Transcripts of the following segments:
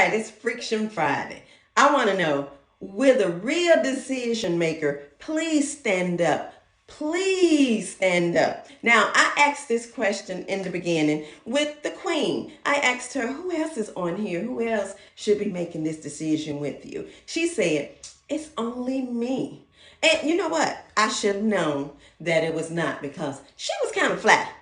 right, it's Friction Friday. I want to know, will the real decision maker please stand up? Please stand up. Now, I asked this question in the beginning with the Queen. I asked her, who else is on here? Who else should be making this decision with you? She said, it's only me. And you know what? I should have known that it was not because she was kind of flat.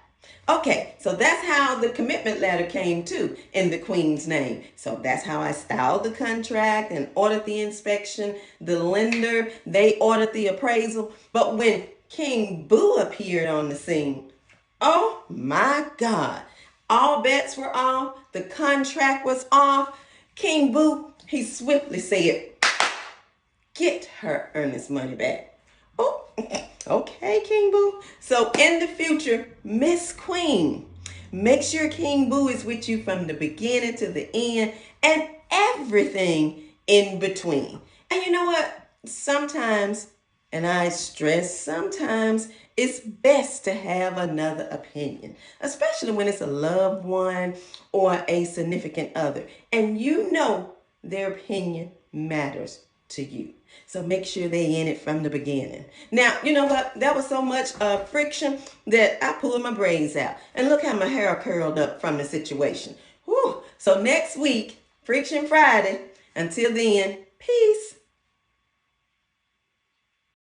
Okay, so that's how the commitment letter came to in the Queen's name. So that's how I styled the contract and ordered the inspection. The lender, they ordered the appraisal. But when King Boo appeared on the scene, oh my God, all bets were off. The contract was off. King Boo, he swiftly said, get her earnest money back. Oh, okay, King Boo. So in the future, Miss Queen, make sure King Boo is with you from the beginning to the end and everything in between. And you know what? Sometimes, and I stress sometimes, it's best to have another opinion, especially when it's a loved one or a significant other. And you know their opinion matters to you. So make sure they in it from the beginning. Now, you know what? That was so much friction that I pulled my braids out. And look how my hair curled up from the situation. Whew. So next week, Friction Friday. Until then, peace.